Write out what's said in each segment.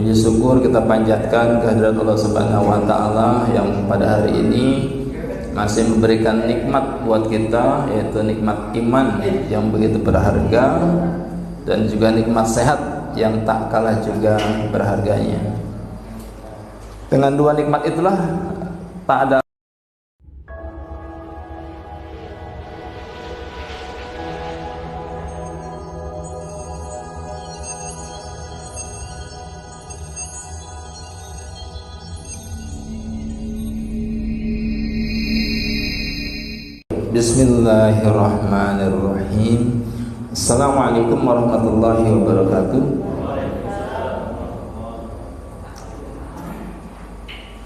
Puji syukur kita panjatkan kehadirat Allah Subhanahu wa taala yang pada hari ini masih memberikan nikmat buat kita, yaitu nikmat iman yang begitu berharga dan juga nikmat sehat yang tak kalah juga berharganya. Dengan dua nikmat itulah tak ada Bismillahirrahmanirrahim. Assalamualaikum warahmatullahi wabarakatuh.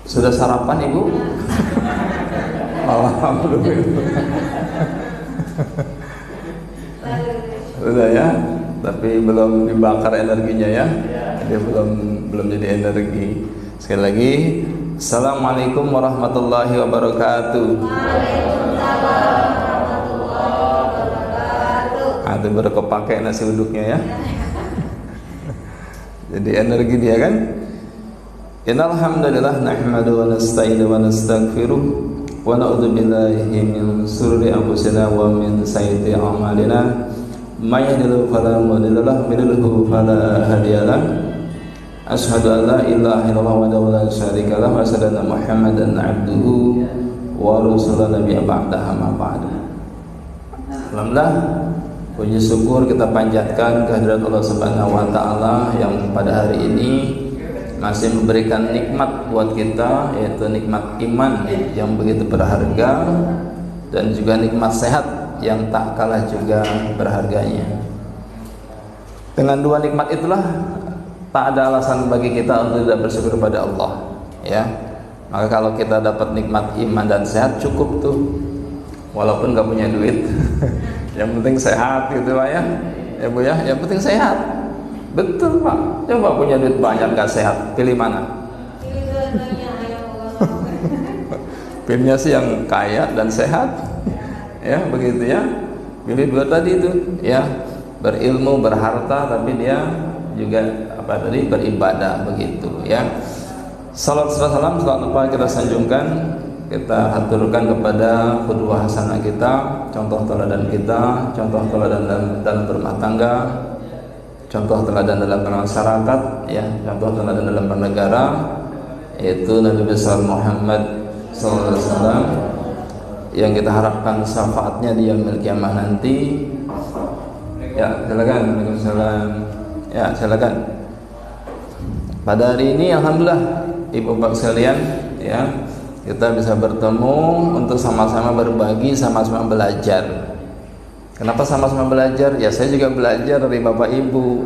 Sudah sarapan Ibu? Alhamdulillah. Sudah ya, tapi belum dibakar energinya ya. Dia belum jadi energi. Sekali lagi, Assalamualaikum warahmatullahi wabarakatuh. Itu baru kepake nasi uduknya ya. Jadi energi dia kan. Innal hamdalillah nahmadu wa nasta'inu wa nastaghfiruh wa na'udzu billahi min shururi anfusina wa min sayyiati a'malina. May yahdihillahu fala mudilla lahu wa may yudlil fala hadiya lahu. Asyhadu an la ilaha illallah wahdahu la syarika lahu wa asyhadu anna Muhammadan 'abduhu wa rasuluhu nabiyya ba'dahu ma ba'du. Alhamdulillah, puji syukur kita panjatkan kehadirat Allah Subhanahu wa taala yang pada hari ini masih memberikan nikmat buat kita, yaitu nikmat iman yang begitu berharga dan juga nikmat sehat yang tak kalah juga berharganya. Dengan dua nikmat itulah tak ada alasan bagi kita untuk tidak bersyukur kepada Allah ya. Maka kalau kita dapat nikmat iman dan sehat cukup tuh, walaupun gak punya duit. Yang penting sehat gitu Pak ya. Ya Bu ya, yang penting sehat. Betul Pak. Coba punya duit banyak gak sehat, pilih mana? Pilihnya sih yang kaya dan sehat. Ya, begitu ya. Pilih dua tadi itu ya. Berilmu, berharta, tapi dia juga beribadah begitu ya. Salam salam lupa kita sanjungkan, kita haturkan kepada kedua hasanah kita, contoh teladan kita, contoh teladan dalam berumah tangga, contoh teladan dalam masyarakat ya, contoh teladan dalam bernegara, yaitu Nabi besar Muhammad SAW yang kita harapkan syafaatnya di yaumil qiyamah nanti. Ya, silakan. Waalaikumsalam. Ya, silakan. Pada hari ini alhamdulillah Ibu Bapak sekalian ya, kita bisa bertemu untuk sama-sama berbagi, sama-sama belajar. Kenapa sama-sama belajar? Ya saya juga belajar dari Bapak Ibu.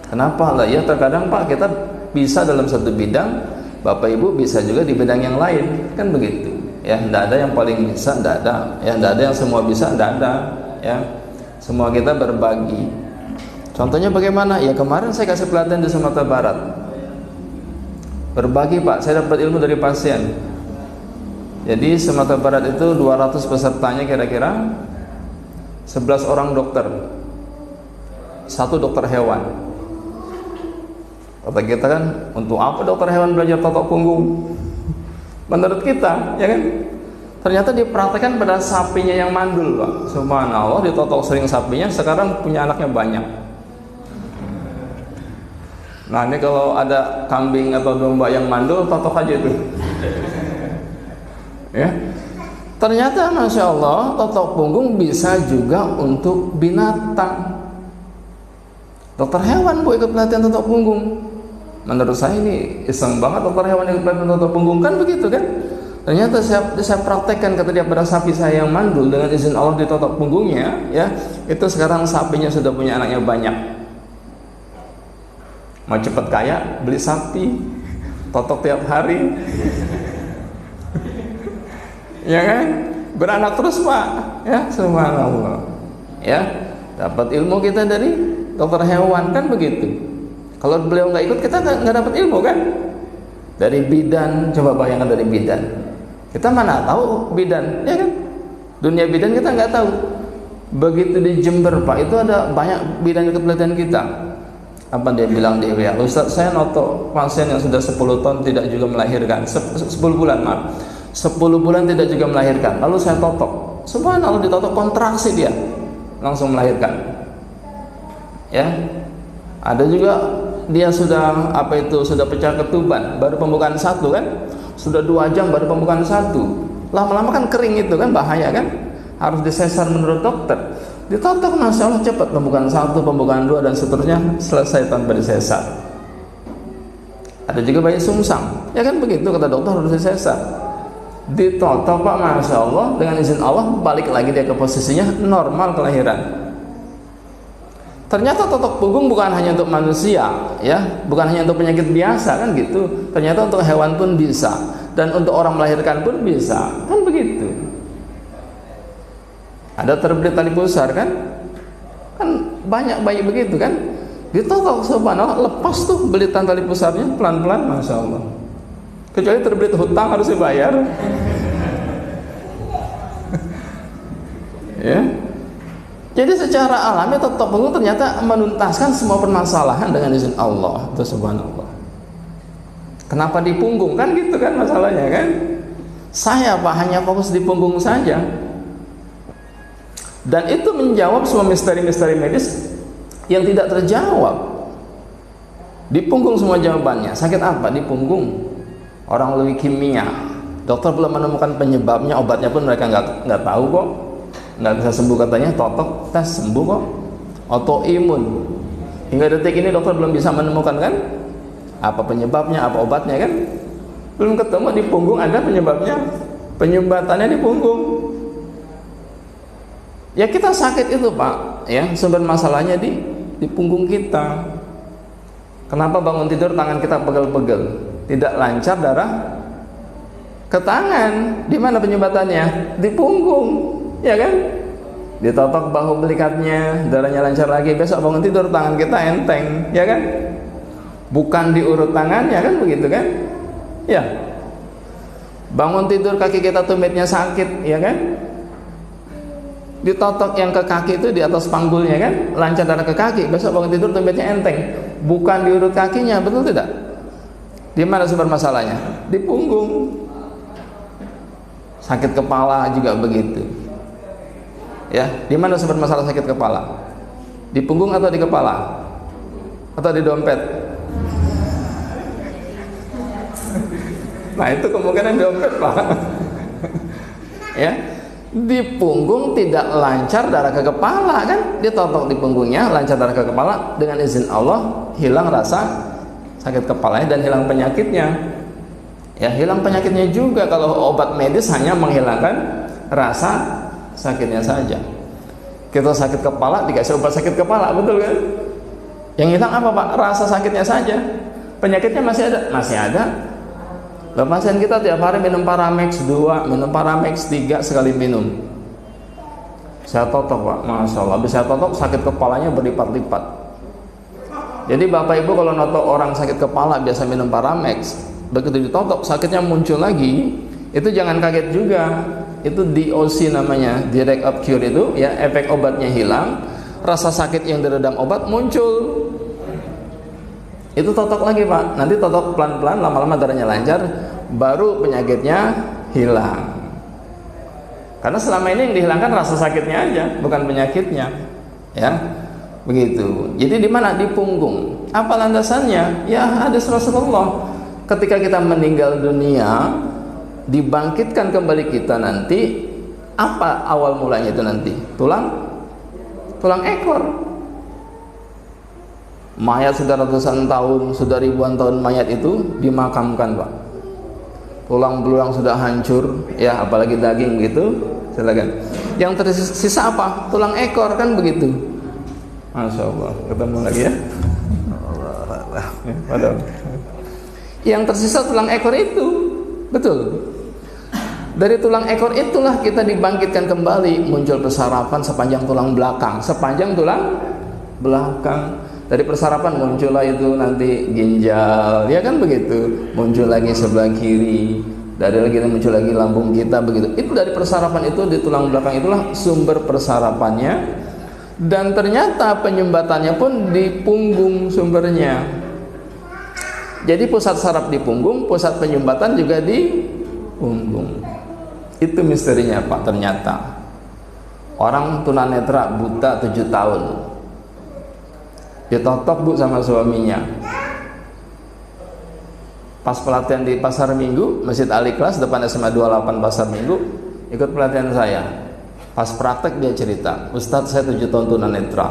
Kenapa lah ya, terkadang Pak kita bisa dalam satu bidang, Bapak Ibu bisa juga di bidang yang lain, kan begitu. Ya, tidak ada yang paling bisa, tidak ada. Ya, tidak ada yang semua bisa, tidak ada. Ya, semua kita berbagi. Contohnya bagaimana? Ya kemarin saya kasih pelatihan di Sumatera Barat. Berbagi Pak, saya dapat ilmu dari pasien. Jadi Sumatera Barat itu 200 pesertanya kira-kira 11 orang dokter, 1 dokter hewan. Kata kita kan, untuk apa dokter hewan belajar totok punggung? Menurut kita, ya kan? Ternyata dipraktekkan pada sapinya yang mandul Pak. Subhanallah, ditotok sering sapinya, sekarang punya anaknya banyak. Nah ini kalau ada kambing atau domba yang mandul, totok aja itu. Ya, ternyata masya Allah totok punggung bisa juga untuk binatang. Dokter hewan Bu ikut pelatihan totok punggung. Menurut saya ini iseng banget dokter hewan ikut pelatihan totok punggung, kan begitu kan? Ternyata saya praktekkan, kata dia, pada sapi saya yang mandul, dengan izin Allah ditotok punggungnya ya, itu sekarang sapinya sudah punya anaknya banyak. Mau cepat kaya, beli sapi, totok tiap hari. Ya kan? Beranak terus Pak. Ya, subhanallah. Ya, dapat ilmu kita dari dokter hewan, kan begitu. Kalau beliau nggak ikut, kita nggak dapat ilmu kan? Dari bidan, coba bayangkan dari bidan. Kita mana tahu bidan, ya kan? Dunia bidan kita nggak tahu. Begitu di Jember Pak, itu ada banyak bidan ikut pelatihan kita. Apa dia bilang di WA, Ustaz saya noto pasien yang sudah 10 tahun tidak juga melahirkan, 10 bulan maaf, 10 bulan tidak juga melahirkan, lalu saya totok, subhanallah ditotok kontraksi dia langsung melahirkan. Ya, ada juga dia sudah sudah pecah ketuban baru pembukaan 1 kan, sudah 2 jam baru pembukaan 1, lama-lama kan kering itu kan, bahaya kan, harus disesar menurut dokter. Ditotok, masya Allah cepat, pembukaan 1, pembukaan 2 dan seterusnya selesai tanpa disesar. Ada juga bayi sungsang, ya kan begitu, kata dokter harus disesar. Ditotok Pak, masya Allah, dengan izin Allah balik lagi dia ke posisinya normal kelahiran. Ternyata totok punggung bukan hanya untuk manusia, ya, bukan hanya untuk penyakit biasa kan gitu. Ternyata untuk hewan pun bisa, dan untuk orang melahirkan pun bisa, kan begitu. Ada terbelit tali pusar kan banyak bayi begitu kan, ditotok subhanallah lepas tuh belitan tali pusarnya pelan-pelan, masya Allah. Kecuali terbelit hutang harus dibayar. Ya. Jadi secara alami totok punggung ternyata menuntaskan semua permasalahan dengan izin Allah, itu subhanallah. Kenapa di punggung kan gitu kan masalahnya kan? Saya Pak hanya fokus di punggung saja. Dan itu menjawab semua misteri-misteri medis yang tidak terjawab. Di punggung semua jawabannya. Sakit apa? Di punggung. Orang leukemia, dokter belum menemukan penyebabnya, obatnya pun mereka nggak tahu kok, nggak bisa sembuh katanya, totok tes sembuh kok. Autoimun, hingga detik ini dokter belum bisa menemukan kan, apa penyebabnya, apa obatnya kan, belum ketemu. Di punggung ada penyebabnya, penyumbatannya di punggung. Ya kita sakit itu Pak, ya sumber masalahnya di punggung kita. Kenapa bangun tidur tangan kita pegel-pegel, tidak lancar darah ke tangan? Di mana penyumbatannya? Di punggung, ya kan? Ditotok bahu belikatnya, darahnya lancar lagi. Besok bangun tidur tangan kita enteng, ya kan? Bukan diurut tangannya kan begitu kan? Ya. Bangun tidur kaki kita tumitnya sakit, ya kan? Ditotok yang ke kaki itu di atas panggulnya kan, lancar darah ke kaki, besok bangun tidur tumitnya enteng, bukan diurut kakinya, betul tidak? Di mana sumber masalahnya? Di punggung. Sakit kepala juga begitu. Ya, di mana sumber masalah sakit kepala? Di punggung atau di kepala? Atau di dompet? Nah, itu kemungkinan dompet, Pak. Ya. Di punggung tidak lancar darah ke kepala kan, ditotok di punggungnya, lancar darah ke kepala, dengan izin Allah hilang rasa sakit kepalanya dan hilang penyakitnya. Ya, hilang penyakitnya juga. Kalau obat medis hanya menghilangkan rasa sakitnya saja. Kita sakit kepala dikasih obat sakit kepala, betul kan? Yang hilang apa Pak? Rasa sakitnya saja. Penyakitnya masih ada? Masih ada. Pasien kita tiap hari minum Paramex 2, minum Paramex 3 sekali minum. Saya totok Pak, masya Allah. Habis saya totok sakit kepalanya berlipat-lipat. Jadi Bapak Ibu kalau noto orang sakit kepala biasa minum Paramex, begitu ditotok sakitnya muncul lagi, itu jangan kaget juga. Itu DOC namanya, direct of cure itu, ya, efek obatnya hilang, rasa sakit yang diredam obat muncul. Itu totok lagi Pak, nanti totok pelan-pelan, lama-lama darahnya lancar, baru penyakitnya hilang. Karena selama ini yang dihilangkan rasa sakitnya aja, bukan penyakitnya, ya, begitu. Jadi di mana? Di punggung. Apa landasannya? Ya hadis Rasulullah, ketika kita meninggal dunia, dibangkitkan kembali kita nanti, apa awal mulanya itu nanti? Tulang ekor. Mayat sudah ratusan tahun, sudah ribuan tahun mayat itu dimakamkan Pak. Tulang belulang sudah hancur, ya, apalagi daging gitu. Silakan. Yang tersisa apa? Tulang ekor kan begitu. Masya Allah. Ketemu lagi ya. Yang tersisa tulang ekor itu, betul. Dari tulang ekor itulah kita dibangkitkan kembali, muncul persarapan sepanjang tulang belakang, Dari persarapan muncullah itu nanti ginjal, ya kan begitu. Muncul lagi sebelah kiri, dari lagi muncul lagi lambung kita begitu. Itu dari persarapan itu di tulang belakang itulah sumber persarapannya. Dan ternyata penyumbatannya pun di punggung sumbernya. Jadi pusat saraf di punggung, pusat penyumbatan juga di punggung. Itu misterinya Pak. Ternyata orang tunanetra buta 7 tahun ditotok Bu sama suaminya. Pas pelatihan di Pasar Minggu, Masjid Al-Ikhlas depan SMA 28 Pasar Minggu, ikut pelatihan saya. Pas praktek dia cerita, Ustadz saya 7 tahun tunanetra,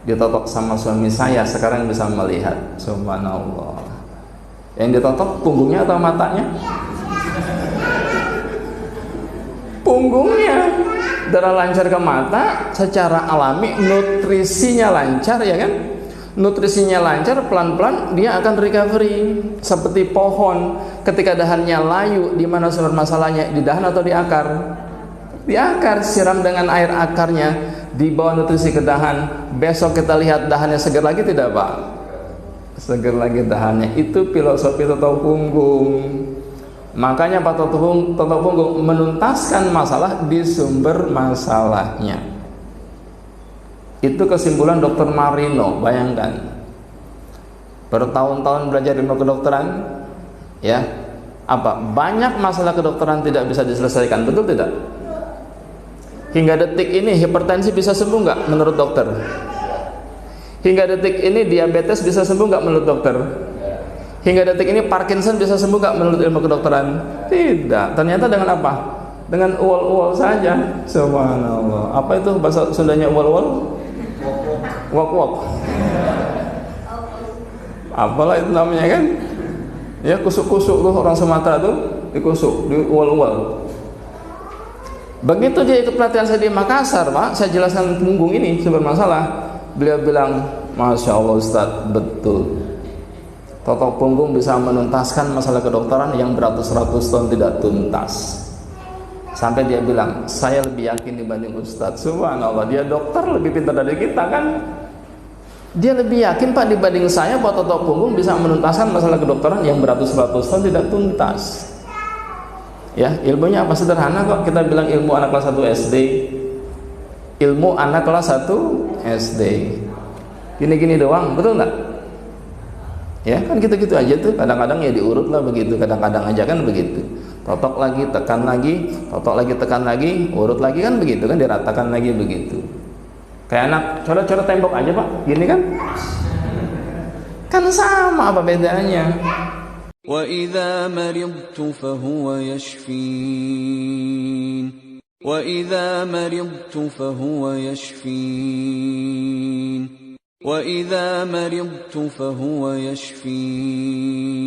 ditotok sama suami saya, sekarang bisa melihat. Subhanallah. Yang ditotok punggungnya atau matanya? Punggungnya. Darah lancar ke mata, secara alami nutrisinya lancar, ya kan? Nutrisinya lancar, pelan-pelan dia akan recovery. Seperti pohon, ketika dahannya layu, di mana sumber masalahnya? Di dahan atau di akar? Di akar. Siram dengan air akarnya, dibawa nutrisi ke dahan. Besok kita lihat dahannya segar lagi tidak Pak? Segar lagi dahannya. Itu filosofi totok punggung. Makanya Pak totok punggung menuntaskan masalah di sumber masalahnya. Itu kesimpulan Dr. Marino. Bayangkan, bertahun-tahun belajar ilmu kedokteran, ya, apa banyak masalah kedokteran tidak bisa diselesaikan, betul tidak? Hingga detik ini hipertensi bisa sembuh nggak menurut dokter? Hingga detik ini diabetes bisa sembuh nggak menurut dokter? Hingga detik ini Parkinson bisa sembuh nggak menurut ilmu kedokteran? Tidak. Ternyata dengan apa? Dengan uol-uol saja. Subhanallah. Apa itu bahasa Sundanya uol-uol? Wok-wok. Apalah itu namanya kan? Ya, kusuk-kusuk tuh orang Sumatera tuh dikusuk, di uol-uol. Begitu dia ikut pelatihan saya di Makassar, Pak, saya jelaskan punggung ini sumber masalah. Beliau bilang, Masya Allah Ustadz, betul. Totok punggung bisa menuntaskan masalah kedokteran yang beratus-ratus tahun tidak tuntas. Sampai dia bilang, saya lebih yakin dibanding Ustadz. Subhanallah, dia dokter lebih pintar dari kita kan? Dia lebih yakin Pak dibanding saya bahwa totok punggung bisa menuntaskan masalah kedokteran yang beratus-ratus tahun tidak tuntas. Ya, ilmunya apa? Sederhana kok. Kita bilang ilmu anak kelas 1 SD. Ilmu anak kelas 1 SD. Gini-gini doang, betul nggak? Ya, kan gitu-gitu aja tuh. Kadang-kadang ya diurut lah begitu, kadang-kadang aja kan begitu. Totok lagi, tekan lagi, totok lagi, tekan lagi, urut lagi kan begitu kan, diratakan lagi begitu. Kayak anak coret-coret tembok aja Pak, gini kan? Kan sama, apa bedanya? وَإِذَا مَرِضْتُ فَهُوَ يَشْفِينِ وَإِذَا مَرِضْتُ فَهُوَ يَشْفِينِ وَإِذَا مَرِضْتُ فَهُوَ يَشْفِينِ